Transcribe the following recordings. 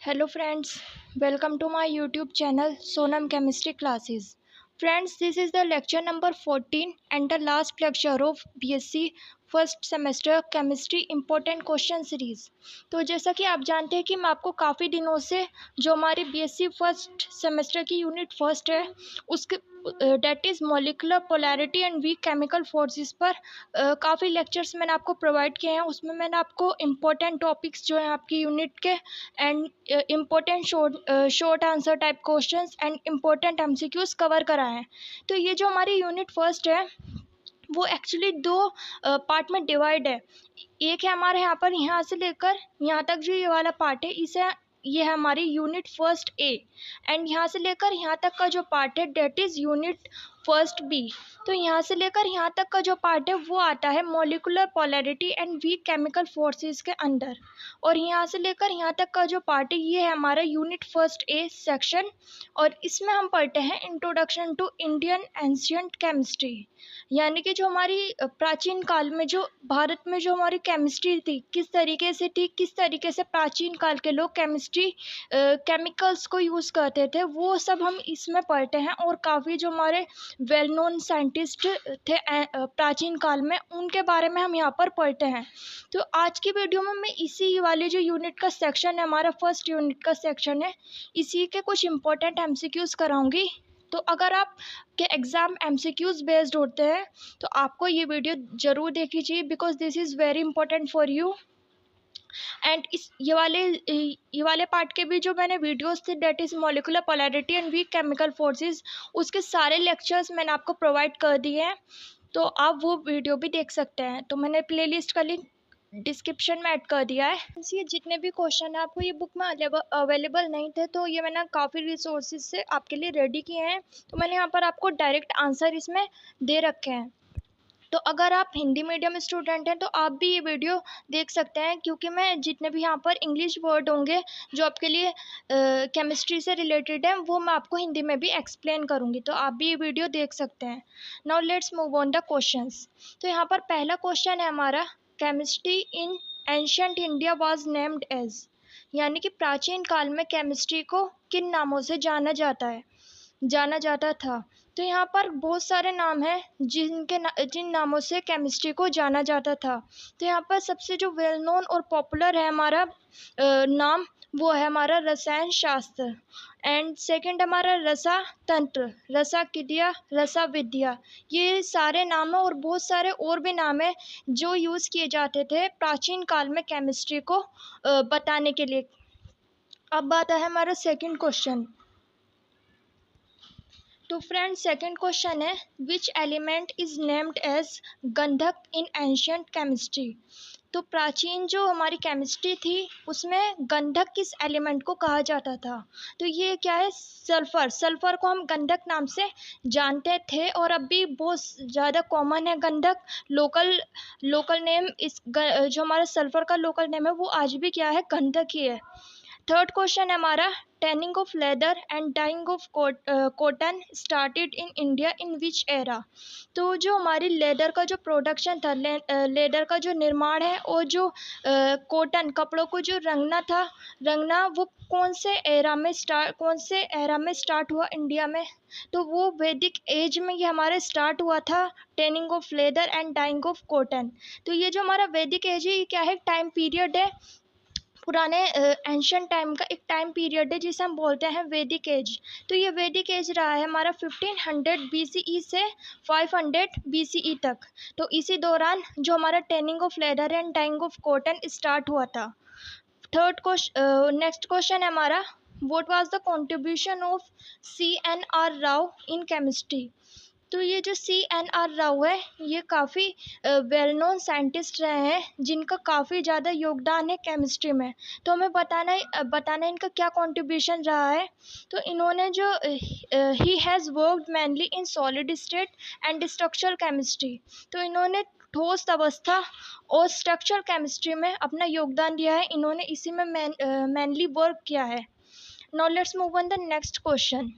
Hello friends, welcome to my YouTube channel Sonam Chemistry Classes. Friends, this is the lecture number 14 and the last lecture of BSc first semester chemistry important question series. तो जैसा कि आप जानते हैं कि मैं आपको काफ़ी दिनों से जो हमारी बीएससी फर्स्ट सेमेस्टर की यूनिट फर्स्ट है उसके that is molecular polarity and weak chemical forces पर काफ़ी लेक्चर्स मैंने आपको प्रोवाइड किए हैं। उसमें मैंने आपको इम्पोर्टेंट टॉपिक्स जो हैं आपकी यूनिट के and important short answer type questions and important MCQs cover कराए हैं। तो ये जो हमारी यूनिट फर्स्ट है वो एक्चुअली दो पार्ट में डिवाइड है। एक है हमारे यहाँ पर यहाँ से लेकर यहाँ तक जो ये वाला पार्ट है इसे ये है हमारी यूनिट फर्स्ट ए एंड यहाँ से लेकर यहाँ तक का जो पार्ट है that is unit first B. तो यहाँ से लेकर यहाँ तक का जो पार्ट है वो आता है molecular polarity and weak chemical forces के अंदर। और यहाँ से लेकर यहाँ तक का जो पार्ट है ये है हमारा यूनिट फर्स्ट ए सेक्शन और इसमें हम पढ़ते हैं introduction to Indian ancient chemistry. यानी कि जो हमारी प्राचीन काल में जो भारत में जो हमारी केमिस्ट्री थी किस तरीके से थी, किस तरीके से प्राचीन काल के लोग केमिस्ट्री केमिकल्स को यूज़ करते थे, वो सब हम इसमें पढ़ते हैं। और काफ़ी जो हमारे वेल नोन साइंटिस्ट थे प्राचीन काल में उनके बारे में हम यहाँ पर पढ़ते हैं। तो आज की वीडियो में मैं इसी वाले जो यूनिट का सेक्शन है हमारा फर्स्ट यूनिट का सेक्शन है इसी के कुछ इंपॉर्टेंट एमसीक्यूज़ कराऊंगी। तो अगर आप के एग्ज़ाम एमसीक्यूज़ बेस्ड होते हैं तो आपको ये वीडियो ज़रूर देखनी चाहिए because this is very important for you. And इस ये वाले पार्ट के भी जो मैंने वीडियोस थे that is molecular polarity and weak chemical forces उसके सारे लेक्चर्स मैंने आपको प्रोवाइड कर दिए हैं, तो आप वो वीडियो भी देख सकते हैं। तो मैंने प्लेलिस्ट का लिंक डिस्क्रिप्शन में ऐड कर दिया है। ये जितने भी क्वेश्चन है आपको ये बुक में अवेलेबल नहीं थे तो ये मैंने काफ़ी रिसोर्सेज से आपके लिए रेडी किए हैं। तो मैंने यहाँ पर आपको डायरेक्ट आंसर इसमें दे रखे हैं। तो अगर आप हिंदी मीडियम स्टूडेंट हैं तो आप भी ये वीडियो देख सकते हैं क्योंकि मैं जितने भी यहाँ पर इंग्लिश वर्ड होंगे जो आपके लिए केमिस्ट्री से रिलेटेड है वो मैं आपको हिंदी में भी एक्सप्लेन करूँगी, तो आप भी ये वीडियो देख सकते हैं। Now let's move on the questions. तो यहाँ पर पहला क्वेश्चन है हमारा chemistry in ancient India was named as. यानी कि प्राचीन काल में केमिस्ट्री को किन नामों से जाना जाता था। तो यहाँ पर बहुत सारे नाम हैं जिन नामों से केमिस्ट्री को जाना जाता था। तो यहाँ पर सबसे जो वेल नोन और पॉपुलर है हमारा नाम वो है हमारा रसायन शास्त्र एंड सेकंड हमारा रसा तंत्र, रसा विद्या, रसा विद्या। ये सारे नाम हैं और बहुत सारे और भी नाम हैं जो यूज़ किए जाते थे प्राचीन काल में केमिस्ट्री को बताने के लिए। अब आता है हमारा सेकंड क्वेश्चन। तो फ्रेंड्स सेकंड क्वेश्चन है which element is named as गंधक इन एंशिएंट केमिस्ट्री। तो प्राचीन जो हमारी केमिस्ट्री थी उसमें गंधक किस एलिमेंट को कहा जाता था। तो ये क्या है, सल्फर। सल्फर को हम गंधक नाम से जानते थे और अब भी बहुत ज़्यादा कॉमन है गंधक। लोकल नेम जो हमारा सल्फर का लोकल नेम है वो आज भी क्या है, गंधक ही है। थर्ड क्वेश्चन है हमारा tanning of leather and dyeing of cotton started in India in which era. तो जो हमारी लेदर का जो प्रोडक्शन था, लेदर का जो निर्माण है और जो कॉटन कपड़ों को जो रंगना वो कौन से एरा में स्टार्ट हुआ इंडिया में। तो वो वैदिक एज में ये हमारे स्टार्ट हुआ था, tanning of leather and dyeing of cotton. तो ये जो हमारा वैदिक एज है ये क्या है, टाइम पीरियड है, पुराने एंशिएंट टाइम का एक टाइम पीरियड है जिसे हम बोलते हैं वैदिक एज। तो ये वैदिक एज रहा है हमारा 1500 BCE से 500 BCE तक। तो इसी दौरान जो हमारा tanning of leather and dyeing of cotton start हुआ था। नेक्स्ट क्वेश्चन है हमारा what was the contribution of CNR Rao in chemistry. तो ये जो CNR राव है ये काफ़ी वेल नोन साइंटिस्ट रहे हैं जिनका काफ़ी ज़्यादा योगदान है केमिस्ट्री में। तो हमें बताना इनका क्या कंट्रीब्यूशन रहा है। तो इन्होंने जो he has worked mainly in solid state and structural chemistry. तो इन्होंने ठोस अवस्था और स्ट्रक्चरल केमिस्ट्री में अपना योगदान दिया है, इन्होंने इसी में मेनली वर्क किया है। Now let's move on the next question.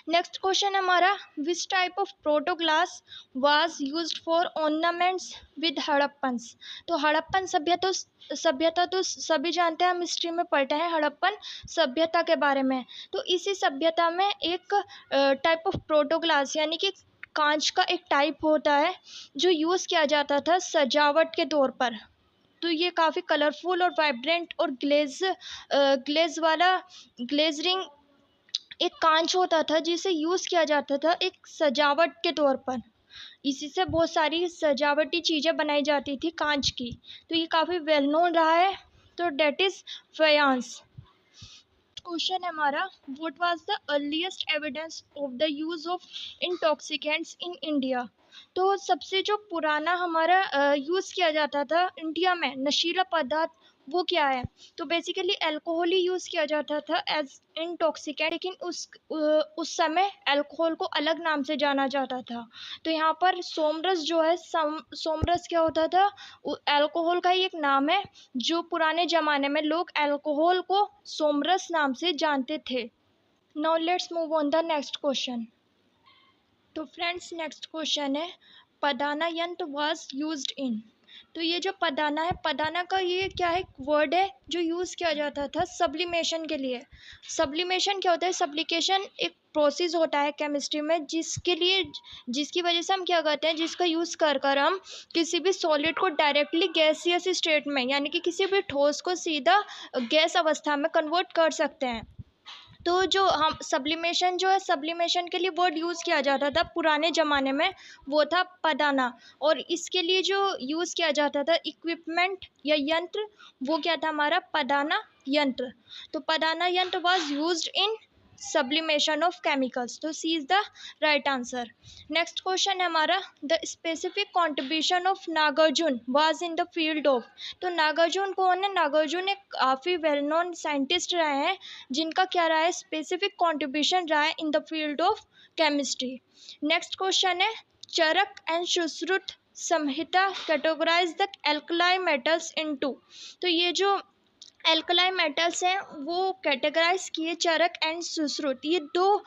Next question है हमारा, which type of proto glass was used for ornaments with Harappans. तो हड़प्पन सभ्यता तो सभी जानते हैं, हम हिस्ट्री में पढ़ते हैं हड़प्पन सभ्यता के बारे में। तो इसी सभ्यता में एक टाइप ऑफ प्रोटोग्लास यानी कि कांच का एक टाइप होता है जो यूज़ किया जाता था सजावट के तौर पर। तो ये काफ़ी कलरफुल और वाइब्रेंट और ग्लेजरिंग एक कांच होता था जिसे यूज़ किया जाता था एक सजावट के तौर पर। इसी से बहुत सारी सजावटी चीज़ें बनाई जाती थी कांच की। तो ये काफ़ी वेल नोन रहा है। तो डेट इज़ फयांस। क्वेश्चन है हमारा, what was the earliest evidence of the use of intoxicants in India. तो सबसे जो पुराना हमारा यूज़ किया जाता था इंडिया में नशीला पदार्थ वो क्या है। तो बेसिकली अल्कोहल ही यूज़ किया जाता था एज इंटॉक्सिकेंट, लेकिन उस समय अल्कोहल को अलग नाम से जाना जाता था। तो यहाँ पर सोमरस जो है सोमरस क्या होता था, अल्कोहल का ही एक नाम है जो पुराने ज़माने में लोग अल्कोहल को सोमरस नाम से जानते थे। Now let's move on the next question. तो फ्रेंड्स नेक्स्ट क्वेश्चन है, पदाना यंत्र वाज यूज्ड इन। तो ये जो पदाना है, पदाना का ये क्या है, वर्ड है जो यूज़ किया जाता था सब्लिमेशन के लिए। सब्लिमेशन क्या होता है, सब्लिकेशन एक प्रोसेस होता है केमिस्ट्री में जिसकी वजह से हम क्या करते हैं, जिसका यूज़ कर हम किसी भी सॉलिड को डायरेक्टली गैसियस स्टेट में यानी कि किसी भी ठोस को सीधा गैस अवस्था में कन्वर्ट कर सकते हैं। तो जो हम सब्लिमेशन जो है, सब्लिमेशन के लिए वर्ड यूज़ किया जाता था पुराने ज़माने में, वो था पदाना। और इसके लिए जो यूज़ किया जाता था इक्विपमेंट या यंत्र, वो क्या था हमारा, पदाना यंत्र। तो पदाना यंत्र was used in sublimation of chemicals. तो C is the right answer. Next question है हमारा, the specific contribution of Nagarjuna was in the field of. तो नागार्जुन कौन है, नागार्जुन एक काफ़ी वेल नोन साइंटिस्ट रहे हैं जिनका क्या रहा है, स्पेसिफिक कॉन्ट्रीब्यूशन रहा है in the field of chemistry. Next question है, Charaka and Sushruta Samhita categorize the alkali metals into. तो ये जो एल्कलाई मेटल्स हैं वो कैटेगराइज किए चरक एंड सुश्रुत। ये दो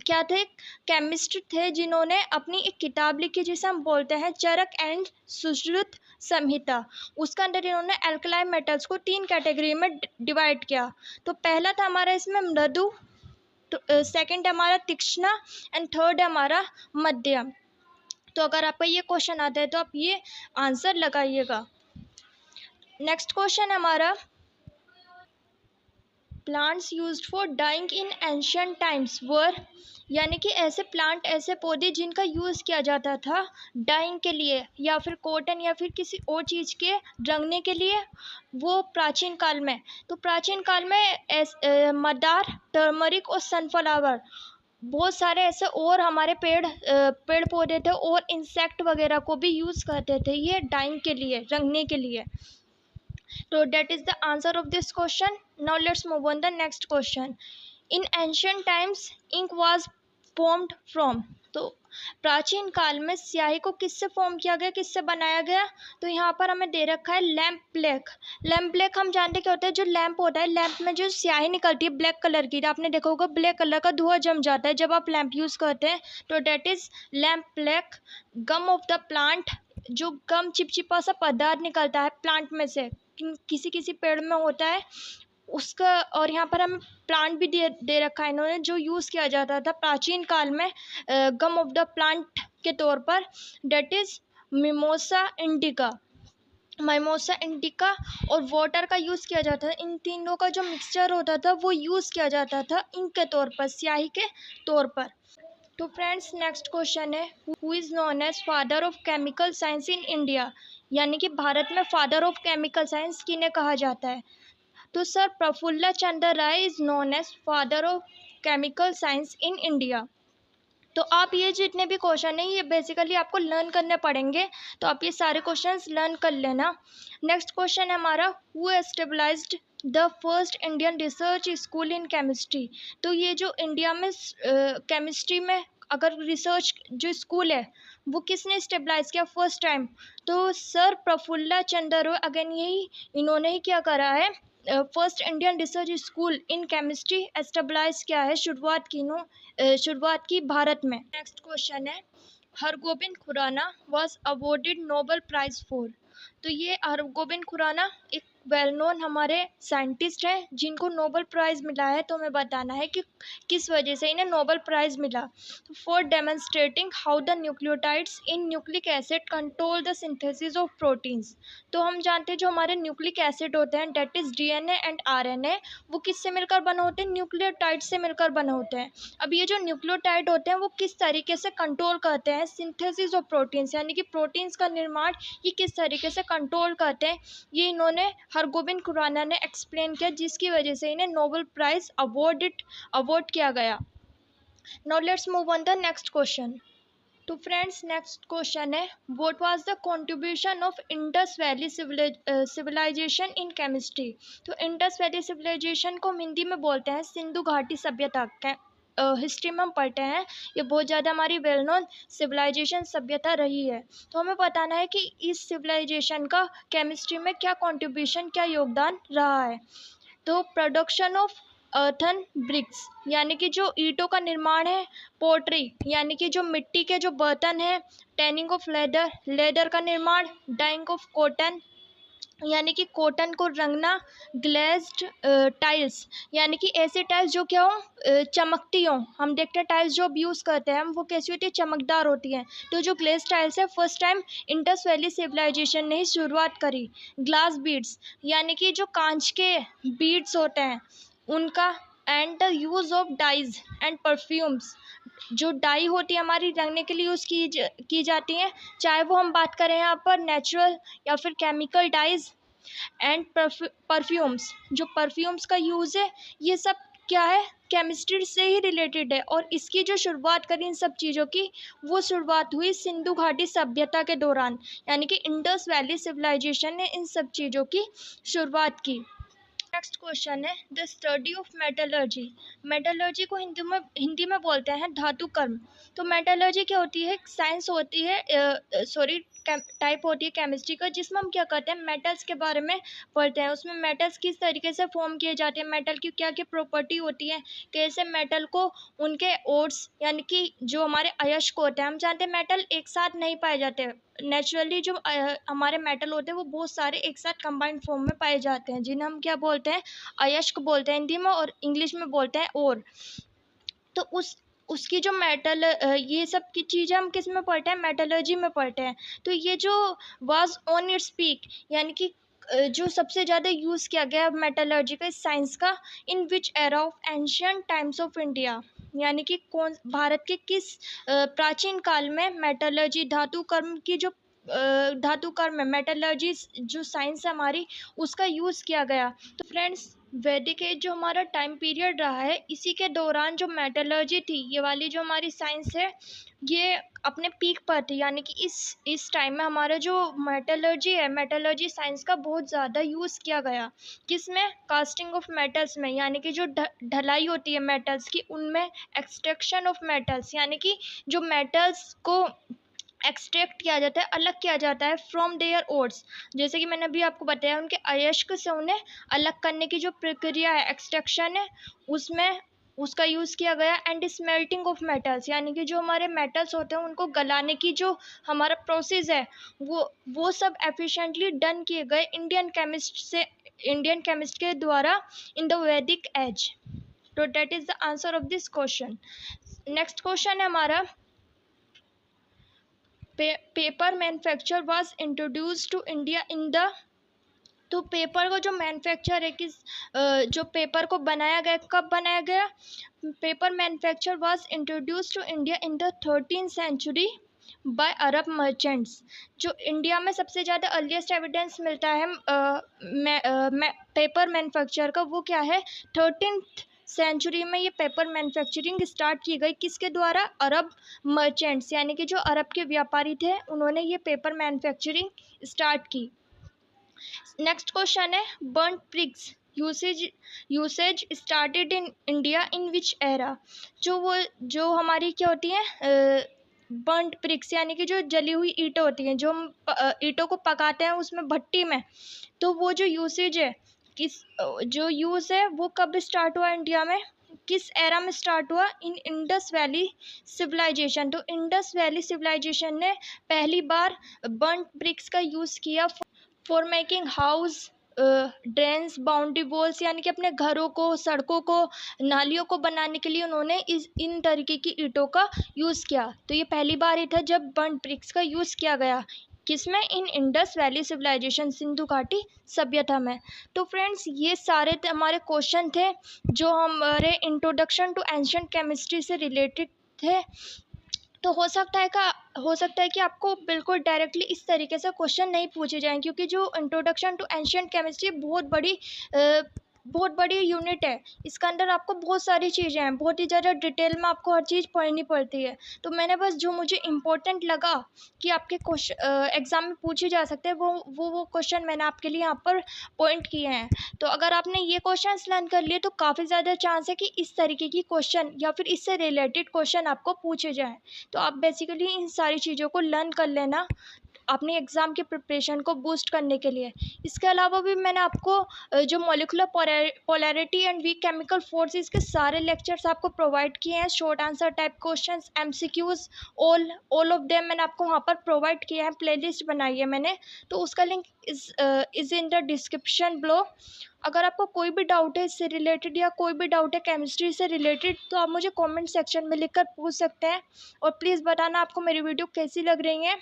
क्या थे, केमिस्ट थे जिन्होंने अपनी एक किताब लिखी जिसे हम बोलते हैं चरक एंड सुश्रुत संहिता। उसके अंदर इन्होंने एल्कलाई मेटल्स को 3 कैटेगरी में डिवाइड किया। तो पहला था हमारा इसमें मृदु, तो सेकंड है हमारा तीक्ष्ण एंड थर्ड है हमारा मध्यम। तो अगर आपका ये क्वेश्चन आता है तो आप ये आंसर लगाइएगा। नेक्स्ट क्वेश्चन है हमारा, plants used for dyeing in ancient times were. यानी कि ऐसे प्लांट, ऐसे पौधे जिनका यूज़ किया जाता था डाइंग के लिए या फिर कॉटन या फिर किसी और चीज़ के रंगने के लिए, वो प्राचीन काल में। तो प्राचीन काल में मदार, टर्मरिक और सनफ्लावर, बहुत सारे ऐसे और हमारे पेड़ पौधे थे और इंसेक्ट वगैरह को भी यूज़ करते थे ये डाइंग के लिए, रंगने के लिए। So that is the answer of this question. Now let's move on the next question. In ancient times, ink was formed from. तो प्राचीन काल में स्याही को किससे फॉर्म किया गया, किससे बनाया गया। तो यहाँ पर हमें दे रखा है लैम्प ब्लैक। लैम्प ब्लैक हम जानते क्या होता है, जो लैम्प होता है, लैम्प में जो स्याही निकलती है ब्लैक कलर की, आपने देखा होगा ब्लैक कलर का धुआं जम जाता है जब आप लैम्प यूज़ करते हैं। तो that is lamp black. Gum of the plant, जो गम चिपचिपा सा पदार्थ निकलता है प्लांट में से, किसी किसी पेड़ में होता है उसका। और यहाँ पर हमें प्लांट भी दे रखा है इन्होंने जो यूज़ किया जाता था प्राचीन काल में गम ऑफ द प्लांट के तौर पर, that is mimosa indica. Mimosa indica और वाटर का यूज़ किया जाता था। इन तीनों का जो मिक्सचर होता था वो यूज़ किया जाता था इंक के तौर पर, स्याही के तौर पर। तो फ्रेंड्स नेक्स्ट क्वेश्चन है, who is known as father of chemical science in India. यानी कि भारत में फादर ऑफ केमिकल साइंस किन्हें कहा जाता है। तो sir Prafulla Chandra Ray is known as father of chemical science in India. तो आप ये जितने भी क्वेश्चन हैं ये बेसिकली आपको लर्न करने पड़ेंगे, तो आप ये सारे क्वेश्चंस लर्न कर लेना। नेक्स्ट क्वेश्चन है हमारा, who established the first Indian research school in chemistry. तो ये जो इंडिया में केमिस्ट्री में अगर रिसर्च जो स्कूल है वो किसने इस्टेब्लाइज किया फर्स्ट टाइम। तो सर प्रफुल्ल चंद्र राय, अगेन यही इन्होंने ही क्या करा है, first Indian research school in chemistry establish किया है, शुरुआत की भारत में। नेक्स्ट क्वेश्चन है, Hargobind Khorana was awarded Nobel prize for. तो ये हरगोबिंद खुराना एक वेल नोन हमारे साइंटिस्ट हैं जिनको नोबेल प्राइज़ मिला है। तो हमें बताना है कि किस वजह से इन्हें नोबेल प्राइज़ मिला। तो for demonstrating how the nucleotides in nucleic acid control the synthesis of proteins. तो हम जानते हैं जो हमारे न्यूक्लिक एसिड होते हैं, that is DNA and RNA, वो किससे मिलकर बने होते हैं? न्यूक्लियोटाइड से मिलकर बने होते हैं। अब ये जो न्यूक्लियोटाइड होते हैं वो किस तरीके से कंट्रोल करते हैं सिंथेसिस ऑफ प्रोटीन्स, यानी कि प्रोटीन्स का निर्माण ये किस तरीके से कंट्रोल करते हैं, ये इन्होंने हरगोबिंद खुराना ने एक्सप्लेन किया, जिसकी वजह से इन्हें नोबेल प्राइज़ अवॉर्ड किया गया। Now let's move on the next question. तो फ्रेंड्स नेक्स्ट क्वेश्चन है, what was the contribution of Indus valley civilization in chemistry. तो इंडस वैली सिविलाइजेशन को हम हिंदी में बोलते हैं सिंधु घाटी सभ्यता। हिस्ट्री में हम पढ़ते हैं ये बहुत ज़्यादा हमारी वेल नोन सिविलाइजेशन सभ्यता रही है। तो हमें बताना है कि इस सिविलाइजेशन का केमिस्ट्री में क्या कंट्रीब्यूशन, क्या योगदान रहा है। तो प्रोडक्शन ऑफ अर्थन ब्रिक्स, यानी कि जो ईंटों का निर्माण है, पोट्री यानी कि जो मिट्टी के जो बर्तन हैं, टैनिंग ऑफ लेदर का निर्माण, डाइंग ऑफ कॉटन यानी कि कॉटन को रंगना, ग्लेज्ड टाइल्स यानी कि ऐसे टाइल्स जो क्या हो चमकती हों। हम देखते हैं टाइल्स जो अब यूज़ करते हैं हम, वो कैसी होती है? चमकदार होती हैं। तो जो ग्लेज टाइल्स है first time Indus valley civilization ने ही शुरुआत करी। ग्लास बीड्स यानी कि जो कांच के बीड्स होते हैं उनका, and the use of dyes and perfumes, जो डाई होती है हमारी रंगने के लिए यूज़ की जाती हैं, चाहे वो हम बात करें यहाँ पर नेचुरल या फिर केमिकल डाइज एंड परफ्यूम्स। जो परफ्यूम्स का यूज़ है ये सब क्या है? केमिस्ट्री से ही रिलेटेड है। और इसकी जो शुरुआत करी इन सब चीज़ों की, वो शुरुआत हुई सिंधु घाटी सभ्यता के दौरान, यानी कि इंडस वैली सिविलाइजेशन ने इन सब चीज़ों की शुरुआत की। नेक्स्ट क्वेश्चन है, the study of metallurgy. Metallurgy को हिंदी में बोलते हैं धातु कर्म। तो मेटलर्जी क्या होती है? साइंस होती है, टाइप होती है केमिस्ट्री का, जिसमें हम क्या करते हैं? मेटल्स के बारे में पढ़ते हैं। उसमें मेटल्स किस तरीके से फॉर्म किए जाते हैं, मेटल की क्या क्या प्रॉपर्टी होती है, कैसे मेटल को उनके ओड्स यानी कि जो हमारे अयस्क होते हैं, हम जानते हैं मेटल एक साथ नहीं पाए जाते। नेचुरली जो हमारे मेटल होते हैं वो बहुत सारे एक साथ कंबाइंड फॉर्म में पाए जाते हैं, जिन्हें हम क्या बोलते हैं? अयस्क बोलते हैं हिंदी में, और इंग्लिश में बोलते हैं ओर। तो उसकी जो मेटल ये सब की चीज़ें हम किस में पढ़ते हैं? मेटलर्जी में पढ़ते हैं। तो ये जो वाज ऑन इट्स पीक, यानी कि जो सबसे ज़्यादा यूज़ किया गया मेटलर्जी का इस साइंस का, in which era of ancient times of India, यानी कि कौन भारत के किस प्राचीन काल में मेटलर्जी धातु कर्म की जो धातु कर्म है, मेटलर्जी जो साइंस है हमारी, उसका यूज़ किया गया। तो फ्रेंड्स वैदिक एज जो हमारा टाइम पीरियड रहा है, इसी के दौरान जो मेटलर्जी थी, ये वाली जो हमारी साइंस है, ये अपने पीक पर थी। यानी कि इस टाइम में हमारा जो मेटलर्जी है, मेटलर्जी साइंस का बहुत ज़्यादा यूज़ किया गया। किसमें? कास्टिंग ऑफ मेटल्स में, यानी कि जो ढलाई होती है मेटल्स की, उनमें एक्सट्रैक्शन ऑफ मेटल्स, यानी कि जो मेटल्स को एक्सट्रैक्ट किया जाता है, अलग किया जाता है फ्रॉम देयर ओर्स। जैसे कि मैंने अभी आपको बताया, उनके अयस्क से उन्हें अलग करने की जो प्रक्रिया है, एक्सट्रैक्शन है, उसमें उसका यूज़ किया गया। एंड स्मेल्टिंग ऑफ मेटल्स, यानी कि जो हमारे मेटल्स होते हैं उनको गलाने की जो हमारा प्रोसेस है, वो सब एफिशिएंटली डन किए गए इंडियन केमिस्ट के द्वारा इन द वैदिक एज। तो that is the answer of this question. Next question है हमारा, paper manufacture was introduce to India in the. तो पेपर को जो मैन्युफैक्चर है, जो पेपर को बनाया गया, कब बनाया गया? Paper manufacture was introduce to India in the 13th century by Arab merchants. जो इंडिया में सबसे ज़्यादा अर्लीस्ट एविडेंस मिलता है पेपर मैन्युफैक्चर का, वो क्या है? 13th सेंचुरी में ये पेपर मैन्युफैक्चरिंग स्टार्ट की गई। किसके द्वारा? अरब मर्चेंट्स, यानी कि जो अरब के व्यापारी थे, उन्होंने ये पेपर मैन्युफैक्चरिंग स्टार्ट की। नेक्स्ट क्वेश्चन है, burnt bricks usage started in India in which era. जो हमारी क्या होती है? बर्न्ट ब्रिक्स, यानी कि जो जली हुई ईंटें होती हैं, जो हम ईंटों को पकाते हैं उसमें भट्टी में, तो वो जो यूसेज है किस जो यूज़ है वो कब स्टार्ट हुआ इंडिया में, किस एरा में स्टार्ट हुआ, इन इंडस वैली सिविलाइजेशन। तो इंडस वैली सिविलाइजेशन ने पहली बार बर्न्ड ब्रिक्स का यूज़ किया for making house, drains, boundary walls, यानी कि अपने घरों को, सड़कों को, नालियों को बनाने के लिए उन्होंने इन तरीके की ईंटों का यूज़ किया। तो ये पहली बार ही था जब बर्न्ड ब्रिक्स का यूज़ किया गया, किसमें, इन इंडस वैली सिविलाइजेशन, सिंधु घाटी सभ्यता में। तो फ्रेंड्स ये सारे हमारे क्वेश्चन थे जो हमारे इंट्रोडक्शन टू एंशिएंट केमिस्ट्री से रिलेटेड थे। तो हो सकता है कि आपको बिल्कुल डायरेक्टली इस तरीके से क्वेश्चन नहीं पूछे जाएं, क्योंकि जो इंट्रोडक्शन टू एंशिएंट केमिस्ट्री बहुत बड़ी यूनिट है। इसके अंदर आपको बहुत सारी चीज़ें हैं, बहुत ही ज़्यादा डिटेल में आपको हर चीज़ पढ़नी पड़ती है। तो मैंने बस जो मुझे इम्पोर्टेंट लगा कि आपके क्वेश्चन एग्ज़ाम में पूछे जा सकते हैं वो क्वेश्चन मैंने आपके लिए यहाँ पर पॉइंट किए हैं। तो अगर आपने ये क्वेश्चंस लर्न कर लिए तो काफ़ी ज़्यादा चांस है कि इस तरीके की क्वेश्चन या फिर इससे रिलेटेड क्वेश्चन आपको पूछे जाएँ। तो आप बेसिकली इन सारी चीज़ों को लर्न कर लेना अपने एग्ज़ाम की प्रिपरेशन को बूस्ट करने के लिए। इसके अलावा भी मैंने आपको जो molecular polarity and weak chemical forces के सारे लेक्चर्स आपको प्रोवाइड किए हैं, short answer type questions, MCQs, all of them मैंने आपको वहाँ पर प्रोवाइड किया है, प्लेलिस्ट बनाई है मैंने, तो उसका link is in the description below. अगर आपको कोई भी डाउट है इससे रिलेटेड या कोई भी डाउट है केमिस्ट्री से रिलेटेड तो आप मुझे कमेंट सेक्शन में लिखकर पूछ सकते हैं। और प्लीज़ बताना आपको मेरी वीडियो कैसी लग रही है।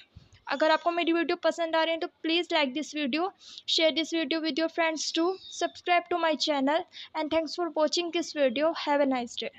अगर आपको मेरी वीडियो पसंद आ रही है तो please like this video, share this video with your friends too, subscribe to my channel, and thanks for watching this video. Have a nice day.